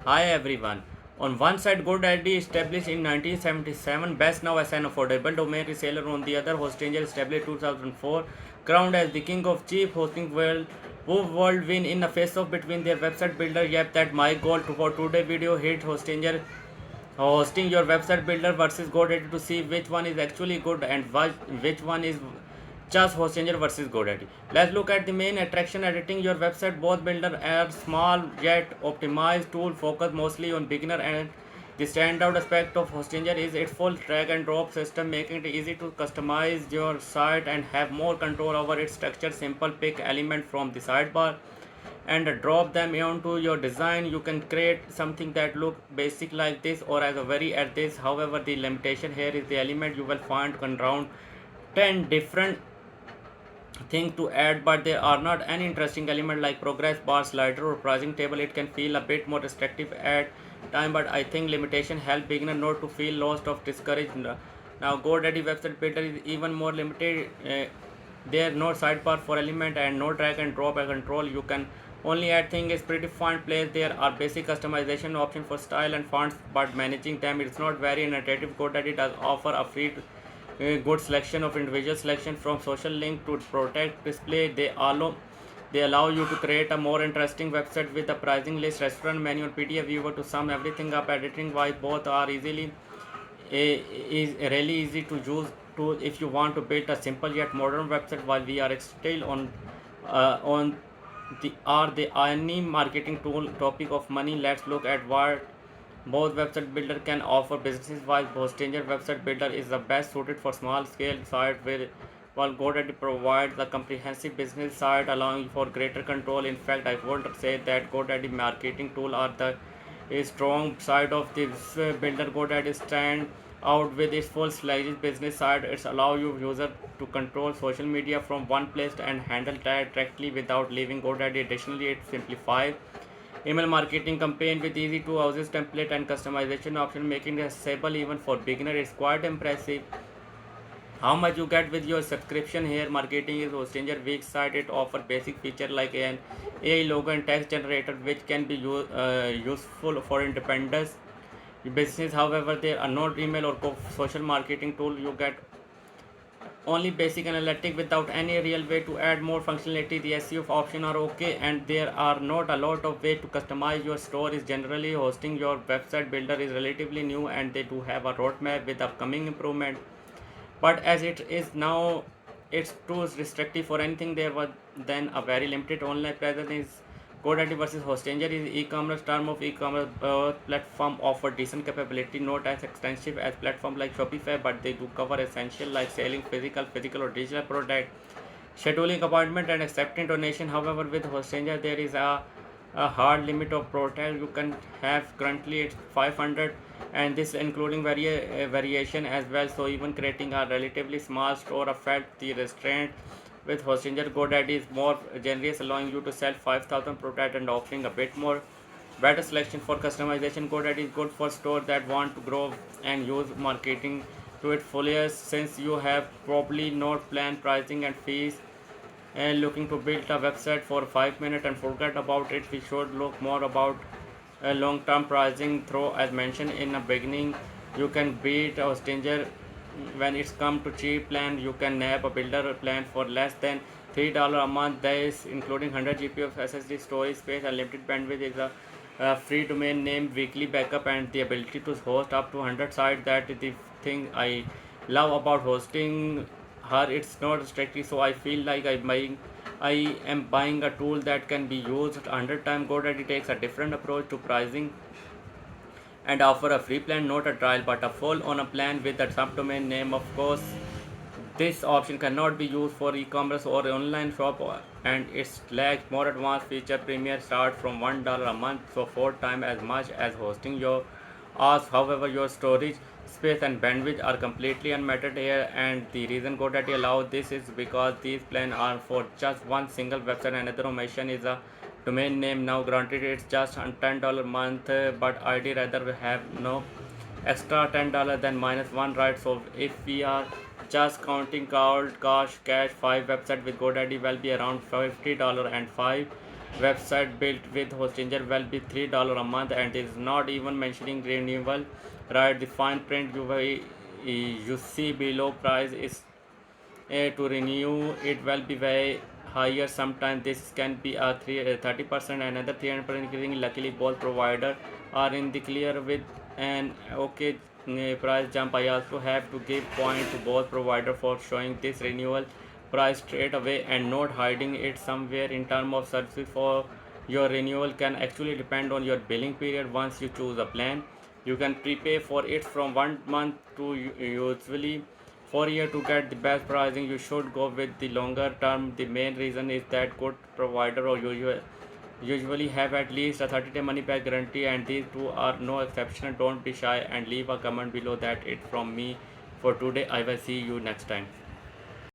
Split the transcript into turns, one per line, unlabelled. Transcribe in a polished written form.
Hi everyone. On one side, GoDaddy established in 1977, best now as an affordable domain reseller. On the other, Hostinger established 2004, crowned as the king of cheap hosting world. Who world win in the face of between their website builder? Yep, that my goal for today video hit Hostinger hosting your website builder versus GoDaddy to see which one is actually good and which one is just Hostinger versus GoDaddy. Let's look at the main attraction editing your website. Both builder are small yet optimized tool focused mostly on beginner, and the standout aspect of Hostinger is its full drag and drop system, making it easy to customize your site and have more control over its structure. Simple pick element from the sidebar and drop them onto your design. You can create something that look basic like this or as a very at this. However, the limitation here is the element you will find around 10 different thing to add, but there are not any interesting element like progress bar, slider or pricing table. It can feel a bit more restrictive at time, but I think limitation help beginner not to feel lost or discouraged. Now GoDaddy website builder is even more limited. There no sidebar for element and no drag and drop control. You can only add thing is predefined place. There are basic customization option for style and fonts, but managing them it's not very intuitive. GoDaddy does offer a free a good selection of individual selection from social link to protect display. They allow you to create a more interesting website with a pricing list, restaurant menu, and PDF viewer to sum everything up. Editing wise, both are is really easy to use tool if you want to build a simple yet modern website. While we are still on the any marketing tool topic of money, let's look at what both website builder can offer businesses. While Hostinger website builder is the best suited for small scale site, while GoDaddy provides a comprehensive business site allowing for greater control. In fact, I would say that GoDaddy marketing tool are the a strong side of this builder. GoDaddy stand out with its full-fledged business side. It's allow you user to control social media from one place and handle that directly without leaving GoDaddy. Additionally, it simplifies email marketing campaign with easy to use template and customization option, making it accessible even for beginner. It's quite impressive how much you get with your subscription. Here marketing is Hostinger weak side. It offer basic feature like an AI logo and text generator, which can be useful for independent business. However, there are no email or social marketing tool. You get only basic analytic without any real way to add more functionality. The SEO option are okay, and there are not a lot of way to customize your store. Is generally hosting your website builder is relatively new, and they do have a roadmap with upcoming improvement, but as it is now, it's too restrictive for anything. There was then a very limited online presence. Is GoDaddy versus Hostinger is e-commerce term of e-commerce platform offer decent capability, not as extensive as platform like Shopify, but they do cover essential like selling physical or digital product, scheduling appointment and accepting donation. However, with Hostinger there is a hard limit of product you can have. Currently it's 500, and this including variation as well. So even creating a relatively small store affect the restraint. With Hostinger, GoDaddy is more generous, allowing you to sell 5,000 products and offering a bit more better selection for customization. GoDaddy is good for stores that want to grow and use marketing to its fullest. Since you have probably not planned pricing and fees and looking to build a website for 5 minutes and forget about it, we should look more about long-term pricing. Through as mentioned in the beginning, you can beat a stranger when it's come to cheap plan. You can nab a builder plan for less than $3 a month. That is including 100 GB of SSD storage space, unlimited bandwidth, is a free domain name, weekly backup, and the ability to host up to 100 sites. That is the thing I love about hosting her. It's not restrictive, so I feel like I am buying a tool that can be used 100 times. GoDaddy takes a different approach to pricing and offer a free plan, not a trial but a full on a plan with a subdomain name. Of course, this option cannot be used for e-commerce or online shop, and it lacks more advanced feature. Premier start from $1 a month, so 4 times as much as hosting your ask. However, your storage space and bandwidth are completely unmatched here, and the reason GoDaddy allows this is because these plans are for just one single website. Another omission is a domain name. Now granted it's just $10 a month, but I'd rather have no extra $10 than -1, right? So if we are just counting called cash 5 website with GoDaddy will be around $50 and 5 website built with Hostinger will be $3 a month, and it is not even mentioning renewal. Right, the fine print you see below price is to renew it will be very higher. Sometimes this can be a 30%, another 300% increasing. Luckily both providers are in the clear with an okay price jump. I also have to give point to both provider for showing this renewal price straight away and not hiding it somewhere. In terms of services, for your renewal can actually depend on your billing period. Once you choose a plan, you can prepay for it from 1 month to usually 4 year. To get the best pricing, you should go with the longer term. The main reason is that good provider or usually have at least a 30-day money back guarantee, and these two are no exception. Don't be shy and leave a comment below. That it from me for today. I will see you next time.